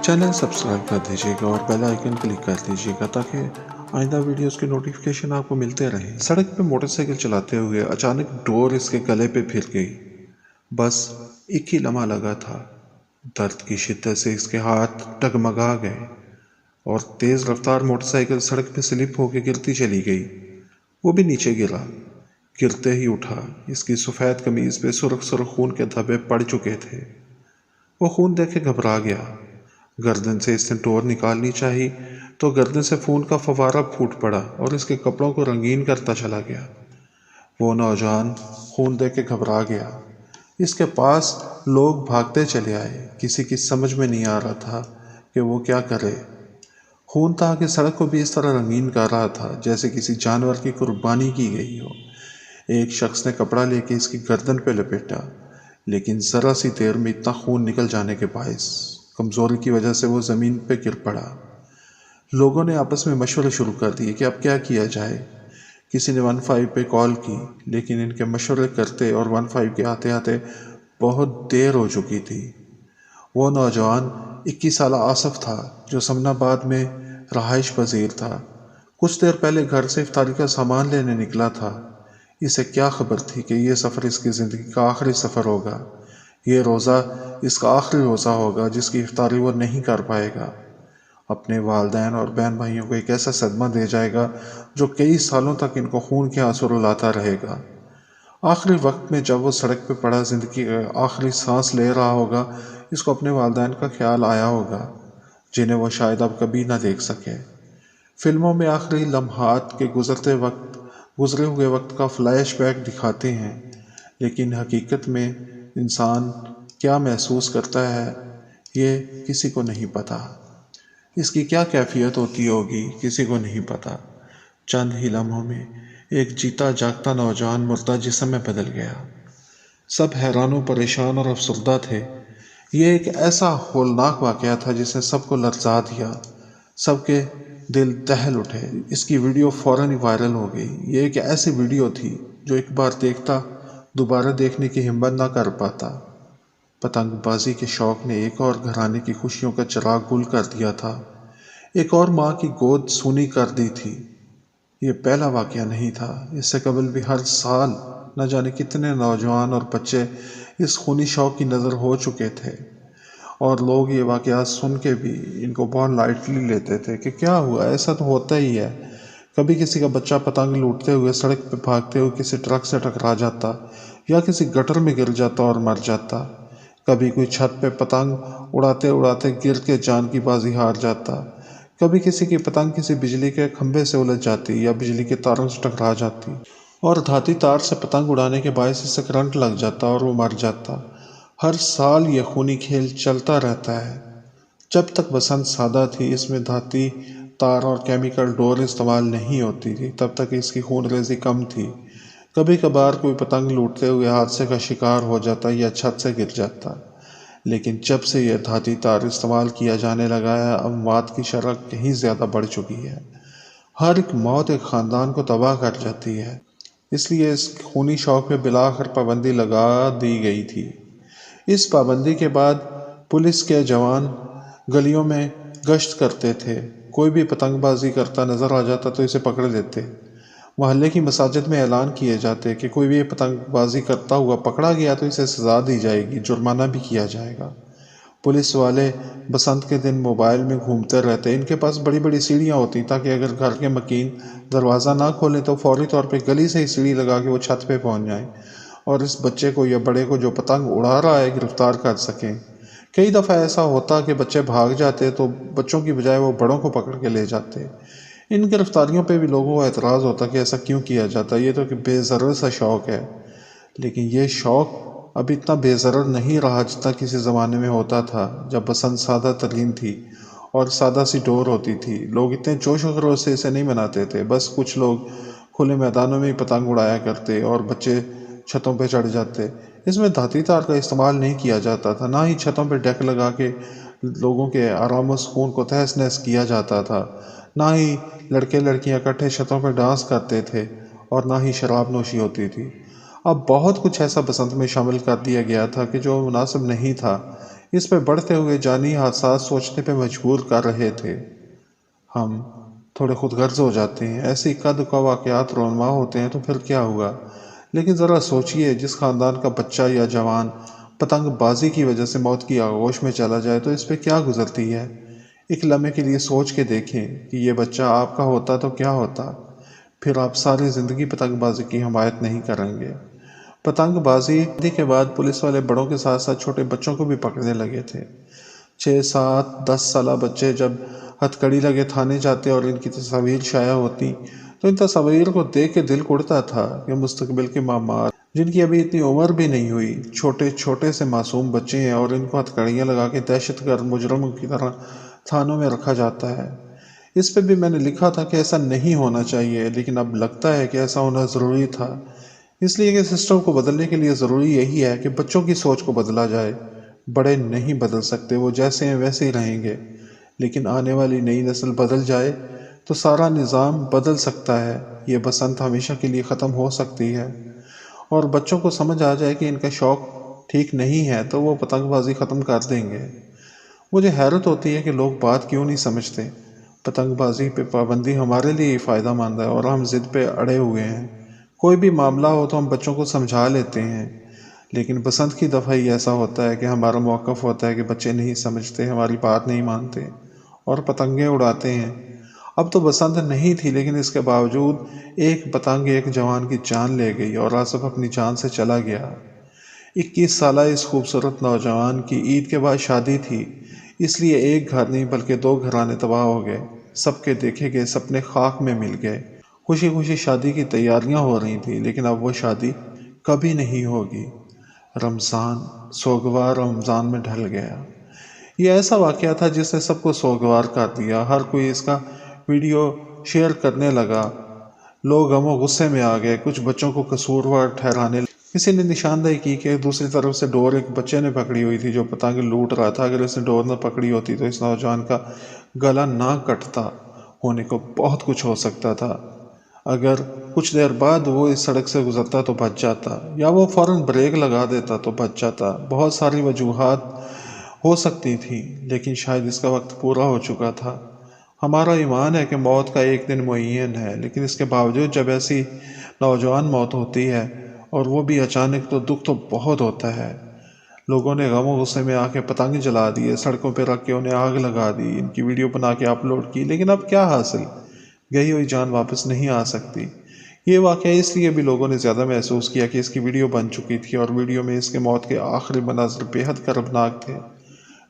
Channel subscribe کر دیجیے گا اور بیل آئیکن کلک کر دیجیے گا تاکہ آئندہ ویڈیوز کی نوٹیفیکیشن آپ کو ملتے رہیں۔ سڑک پہ موٹر سائیکل چلاتے ہوئے اچانک ڈور اس کے گلے پہ پھر گئی۔ بس ایک ہی لمحہ لگا تھا، درد کی شدت سے اس کے ہاتھ ڈگمگا گئے اور تیز رفتار موٹر سائیکل سڑک پہ سلپ ہو کے گرتی چلی گئی۔ وہ بھی نیچے گرا، گرتے ہی اٹھا۔ اس کی سفید قمیض پہ سرخ سرخ خون کے دھبے پڑ چکے تھے۔ وہ خون دیکھ کے گھبرا گیا۔ گردن سے اس نے ڈور نکالنی چاہی تو گردن سے خون کا فوارہ پھوٹ پڑا اور اس کے کپڑوں کو رنگین کرتا چلا گیا۔ وہ نوجوان خون دیکھ کے گھبرا گیا۔ اس کے پاس لوگ بھاگتے چلے آئے۔ کسی کی سمجھ میں نہیں آ رہا تھا کہ وہ کیا کرے۔ خون تھا کہ سڑک کو بھی اس طرح رنگین کر رہا تھا جیسے کسی جانور کی قربانی کی گئی ہو۔ ایک شخص نے کپڑا لے کے اس کی گردن پہ لپیٹا، لیکن ذرا سی دیر میں اتنا خون نکل جانے کے باعث کمزوری کی وجہ سے وہ زمین پہ گر پڑا۔ لوگوں نے آپس میں مشورے شروع کر دیے کہ اب کیا کیا جائے۔ کسی نے 15 پہ کال کی، لیکن ان کے مشورے کرتے اور 15 کے آتے آتے بہت دیر ہو چکی تھی۔ وہ نوجوان 21 سالہ آصف تھا جو سمن آباد میں رہائش پذیر تھا۔ کچھ دیر پہلے گھر سے افطاری کا سامان لینے نکلا تھا۔ اسے کیا خبر تھی کہ یہ سفر اس کی زندگی کا آخری سفر ہوگا۔ یہ روزہ اس کا آخری روزہ ہوگا جس کی افطاری وہ نہیں کر پائے گا۔ اپنے والدین اور بہن بھائیوں کو ایک ایسا صدمہ دے جائے گا جو کئی سالوں تک ان کو خون کے آنسو رلاتا رہے گا۔ آخری وقت میں جب وہ سڑک پہ پڑا زندگی کا آخری سانس لے رہا ہوگا، اس کو اپنے والدین کا خیال آیا ہوگا جنہیں وہ شاید اب کبھی نہ دیکھ سکے۔ فلموں میں آخری لمحات کے گزرے ہوئے وقت کا فلیش بیک دکھاتے ہیں، لیکن حقیقت میں انسان کیا محسوس کرتا ہے یہ کسی کو نہیں پتا۔ اس کی کیا کیفیت ہوتی ہوگی کسی کو نہیں پتا۔ چند ہی لمحوں میں ایک جیتا جاگتا نوجوان مردہ جسم میں بدل گیا۔ سب حیران و پریشان اور افسردہ تھے۔ یہ ایک ایسا ہولناک واقعہ تھا جس نے سب کو لرزا دیا۔ سب کے دل دہل اٹھے۔ اس کی ویڈیو فوراً ہی وائرل ہو گئی۔ یہ ایک ایسی ویڈیو تھی جو ایک بار دیکھتا دوبارہ دیکھنے کی ہمت نہ کر پاتا۔ پتنگ بازی کے شوق نے ایک اور گھرانے کی خوشیوں کا چراغ گل کر دیا تھا، ایک اور ماں کی گود سونی کر دی تھی۔ یہ پہلا واقعہ نہیں تھا۔ اس سے قبل بھی ہر سال نہ جانے کتنے نوجوان اور بچے اس خونی شوق کی نظر ہو چکے تھے، اور لوگ یہ واقعات سن کے بھی ان کو بہت لائٹلی لیتے تھے کہ کیا ہوا، ایسا تو ہوتا ہی ہے۔ کبھی کسی کا بچہ پتنگ لوٹتے ہوئے سڑک پہ بھاگتے ہوئے کسی ٹرک سے ٹکرا جاتا یا کسی گٹر میں گر جاتا اور مر جاتا۔ کبھی کوئی چھت پہ پتنگ اڑاتے اڑاتے گر کے جان کی بازی ہار جاتا۔ کبھی کسی کی پتنگ کسی بجلی کے کھمبے سے الجھ جاتی یا بجلی کے تاروں سے ٹکرا جاتی اور دھاتی تار سے پتنگ اڑانے کے باعث اس سے کرنٹ لگ جاتا اور وہ مر جاتا۔ ہر سال یہ خونی کھیل چلتا رہتا ہے۔ جب تک بسنت سادہ تھی، اس میں دھاتی تار اور کیمیکل ڈور استعمال نہیں ہوتی تھی، تب تک اس کی خون ریزی کم تھی۔ کبھی کبھار کوئی پتنگ لوٹتے ہوئے حادثے کا شکار ہو جاتا یا چھت سے گر جاتا، لیکن جب سے یہ دھاتی تار استعمال کیا جانے لگا ہے، اموات کی شرح کہیں زیادہ بڑھ چکی ہے۔ ہر ایک موت ایک خاندان کو تباہ کر جاتی ہے، اس لیے اس خونی شوق پہ بالآخر پابندی لگا دی گئی تھی۔ اس پابندی کے بعد پولیس کے جوان گلیوں میں گشت کرتے تھے۔ کوئی بھی پتنگ بازی کرتا نظر آ جاتا تو اسے پکڑ لیتے۔ محلے کی مساجد میں اعلان کیے جاتے کہ کوئی بھی پتنگ بازی کرتا ہوا پکڑا گیا تو اسے سزا دی جائے گی، جرمانہ بھی کیا جائے گا۔ پولیس والے بسنت کے دن موبائل میں گھومتے رہتے۔ ان کے پاس بڑی بڑی سیڑھیاں ہوتی تاکہ اگر گھر کے مکین دروازہ نہ کھولیں تو فوری طور پہ گلی سے ہی سیڑھی لگا کے وہ چھت پہ پہنچ جائیں اور اس بچے کو یا بڑے کو جو پتنگ اڑا رہا ہے گرفتار کر سکیں۔ کئی دفعہ ایسا ہوتا کہ بچے بھاگ جاتے تو بچوں کی بجائے وہ بڑوں کو پکڑ کے لے جاتے۔ ان گرفتاریوں پہ بھی لوگوں کو اعتراض ہوتا کہ ایسا کیوں کیا جاتا، یہ تو کہ بے ضرر سا شوق ہے۔ لیکن یہ شوق اب اتنا بے ضرر نہیں رہا جتنا کسی زمانے میں ہوتا تھا جب بسنت سادہ ترین تھی اور سادہ سی ڈور ہوتی تھی۔ لوگ اتنے جوش و خروش سے اسے نہیں مناتے تھے۔ بس کچھ لوگ کھلے میدانوں میں ہی پتنگ اڑایا کرتے اور بچے چھتوں پہ چڑھ جاتے۔ اس میں دھاتی تار کا استعمال نہیں کیا جاتا تھا، نہ ہی چھتوں پہ ڈیک لگا کے لوگوں کے آرام و سکون کو تہس نہس کیا جاتا تھا، نہ ہی لڑکے لڑکیاں اکٹھے چھتوں پہ ڈانس کرتے تھے اور نہ ہی شراب نوشی ہوتی تھی۔ اب بہت کچھ ایسا بسنت میں شامل کر دیا گیا تھا کہ جو مناسب نہیں تھا۔ اس پہ بڑھتے ہوئے جانی حادثات سوچنے پہ مجبور کر رہے تھے۔ ہم تھوڑے خود غرض ہو جاتے ہیں، ایسے قد کا واقعات رونما ہوتے ہیں تو پھر کیا ہوا؟ لیکن ذرا سوچئے، جس خاندان کا بچہ یا جوان پتنگ بازی کی وجہ سے موت کی آغوش میں چلا جائے تو اس پہ کیا گزرتی ہے؟ ایک لمحے کے لیے سوچ کے دیکھیں کہ یہ بچہ آپ کا ہوتا تو کیا ہوتا؟ پھر آپ ساری زندگی پتنگ بازی کی حمایت نہیں کریں گے۔ پتنگ بازی کے بعد پولیس والے بڑوں کے ساتھ ساتھ چھوٹے بچوں کو بھی پکڑنے لگے تھے۔ 6، 7، 10 سالہ بچے جب ہتھکڑی لگے تھانے جاتے اور ان کی تصاویر شائع ہوتی تو ان تصاویر کو دیکھ کے دل اڑتا تھا کہ مستقبل کے معمار جن کی ابھی اتنی عمر بھی نہیں ہوئی، چھوٹے چھوٹے سے معصوم بچے ہیں اور ان کو ہتھکڑیاں لگا کے دہشت گرد مجرموں کی طرح تھانوں میں رکھا جاتا ہے۔ اس پہ بھی میں نے لکھا تھا کہ ایسا نہیں ہونا چاہیے، لیکن اب لگتا ہے کہ ایسا ہونا ضروری تھا، اس لیے کہ سسٹم کو بدلنے کے لیے ضروری یہی ہے کہ بچوں کی سوچ کو بدلا جائے۔ بڑے نہیں بدل سکتے، وہ جیسے ہیں ویسے ہی رہیں گے، لیکن آنے والی نئی نسل بدل جائے تو سارا نظام بدل سکتا ہے۔ یہ بسنت ہمیشہ کے لیے ختم ہو سکتی ہے، اور بچوں کو سمجھ آ جائے کہ ان کا شوق ٹھیک نہیں ہے تو وہ پتنگ بازی ختم کر دیں گے۔ مجھے حیرت ہوتی ہے کہ لوگ بات کیوں نہیں سمجھتے۔ پتنگ بازی پہ پابندی ہمارے لیے ہی فائدہ مند ہے اور ہم ضد پہ اڑے ہوئے ہیں۔ کوئی بھی معاملہ ہو تو ہم بچوں کو سمجھا لیتے ہیں، لیکن بسنت کی دفعہ ہی ایسا ہوتا ہے کہ ہمارا موقف ہوتا ہے کہ بچے نہیں سمجھتے، ہماری بات نہیں مانتے اور پتنگیں اڑاتے ہیں۔ اب تو بسنت نہیں تھی، لیکن اس کے باوجود ایک پتنگ ایک جوان کی جان لے گئی اور آصف اپنی جان سے چلا گیا۔ 21 سالہ اس خوبصورت نوجوان کی عید کے بعد شادی تھی، اس لیے ایک گھر نہیں بلکہ 2 گھرانے تباہ ہو گئے۔ سب کے دیکھے گئے سپنے خاک میں مل گئے۔ خوشی خوشی شادی کی تیاریاں ہو رہی تھیں، لیکن اب وہ شادی کبھی نہیں ہوگی۔ رمضان سوگوار رمضان میں ڈھل گیا۔ یہ ایسا واقعہ تھا جس نے سب کو سوگوار کر دیا۔ ہر کوئی اس کا ویڈیو شیئر کرنے لگا۔ لوگ غم و غصے میں آ گئے، کچھ بچوں کو قصوروار ٹھہرانے لگے۔ کسی نے نشاندہی کی کہ دوسری طرف سے ڈور ایک بچے نے پکڑی ہوئی تھی جو پتنگ لوٹ رہا تھا۔ اگر اس نے ڈور نہ پکڑی ہوتی تو اس نوجوان کا گلا نہ کٹتا، ہونے کو بہت کچھ ہو سکتا تھا۔ اگر کچھ دیر بعد وہ اس سڑک سے گزرتا تو بچ جاتا، یا وہ فوراً بریک لگا دیتا تو بچ جاتا۔ بہت ساری وجوہات ہو سکتی تھیں، لیکن شاید اس کا وقت پورا ہو چکا تھا۔ ہمارا ایمان ہے کہ موت کا ایک دن معین ہے، لیکن اس کے باوجود جب ایسی نوجوان موت ہوتی ہے اور وہ بھی اچانک، تو دکھ تو بہت ہوتا ہے۔ لوگوں نے غم و غصے میں آ کے پتنگ جلا دیے، سڑکوں پہ رکھ کے انہیں آگ لگا دی، ان کی ویڈیو بنا کے اپلوڈ کی، لیکن اب کیا حاصل؟ گئی ہوئی جان واپس نہیں آ سکتی۔ یہ واقعہ اس لیے بھی لوگوں نے زیادہ محسوس کیا کہ اس کی ویڈیو بن چکی تھی اور ویڈیو میں اس کے موت کے آخری مناظر بے حد کربناک تھے۔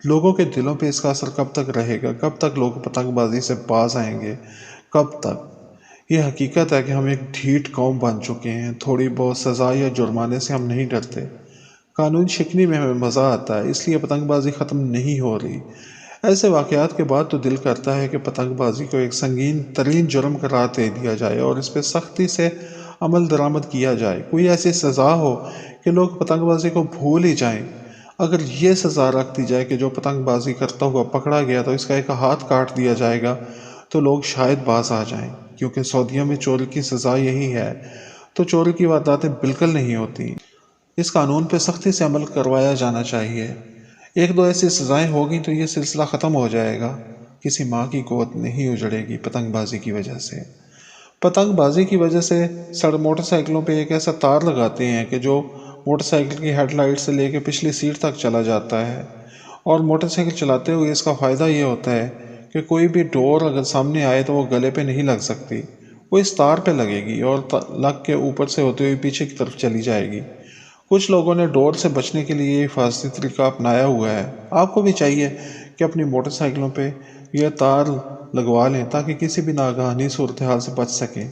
لوگوں کے دلوں پہ اس کا اثر کب تک رہے گا؟ کب تک لوگ پتنگ بازی سے باز آئیں گے؟ کب تک؟ یہ حقیقت ہے کہ ہم ایک ڈھیٹ قوم بن چکے ہیں۔ تھوڑی بہت سزا یا جرمانے سے ہم نہیں ڈرتے، قانون شکنی میں ہمیں مزہ آتا ہے، اس لیے پتنگ بازی ختم نہیں ہو رہی۔ ایسے واقعات کے بعد تو دل کرتا ہے کہ پتنگ بازی کو ایک سنگین ترین جرم قرار دے دیا جائے اور اس پہ سختی سے عمل درآمد کیا جائے۔ کوئی ایسی سزا ہو کہ لوگ پتنگ بازی کو بھول ہی جائیں۔ اگر یہ سزا رکھ دی جائے کہ جو پتنگ بازی کرتا ہوا پکڑا گیا تو اس کا ایک ہاتھ کاٹ دیا جائے گا، تو لوگ شاید باز آ جائیں، کیونکہ سعودیہ میں چوری کی سزا یہی ہے، تو چوری کی وارداتیں بالکل نہیں ہوتی۔ اس قانون پہ سختی سے عمل کروایا جانا چاہیے۔ 1-2 ایسی سزائیں ہوگی تو یہ سلسلہ ختم ہو جائے گا۔ کسی ماں کی قوت نہیں اجڑے گی پتنگ بازی کی وجہ سے۔ پتنگ بازی کی وجہ سے موٹر سائیکلوں پہ ایک ایسا تار لگاتے ہیں کہ جو موٹر سائیکل کی ہیڈ لائٹ سے لے کے پچھلی سیٹ تک چلا جاتا ہے، اور موٹر سائیکل چلاتے ہوئے اس کا فائدہ یہ ہوتا ہے کہ کوئی بھی ڈور اگر سامنے آئے تو وہ گلے پہ نہیں لگ سکتی، وہ اس تار پہ لگے گی اور لگ کے اوپر سے ہوتے ہوئے پیچھے کی طرف چلی جائے گی۔ کچھ لوگوں نے ڈور سے بچنے کے لیے یہ حفاظتی طریقہ اپنایا ہوا ہے۔ آپ کو بھی چاہیے کہ اپنی موٹر سائیکلوں پہ یہ تار لگوا لیں تاکہ کسی بھی ناگہانی صورتحال سے بچ سکیں۔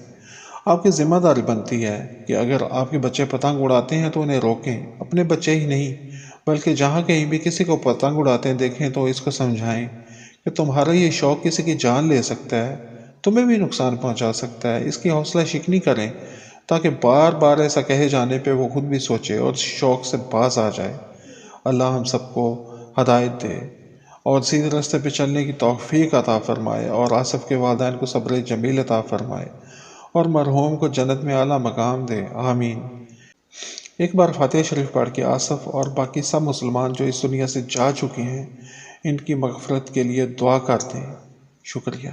آپ کی ذمہ داری بنتی ہے کہ اگر آپ کے بچے پتنگ اڑاتے ہیں تو انہیں روکیں۔ اپنے بچے ہی نہیں بلکہ جہاں کہیں بھی کسی کو پتنگ اڑاتے دیکھیں تو اس کو سمجھائیں کہ تمہارا یہ شوق کسی کی جان لے سکتا ہے، تمہیں بھی نقصان پہنچا سکتا ہے۔ اس کی حوصلہ شکنی کریں تاکہ بار بار ایسا کہے جانے پہ وہ خود بھی سوچے اور شوق سے باز آ جائے۔ اللہ ہم سب کو ہدایت دے اور سیدھے راستے پہ چلنے کی توفیق عطا فرمائے، اور آصف کے والدین کو صبر جمیل عطا فرمائے، اور مرحوم کو جنت میں اعلیٰ مقام دے، آمین۔ ایک بار فاتحہ شریف پڑھ کے آصف اور باقی سب مسلمان جو اس دنیا سے جا چکے ہیں ان کی مغفرت کے لیے دعا کرتے ہیں۔ شکریہ۔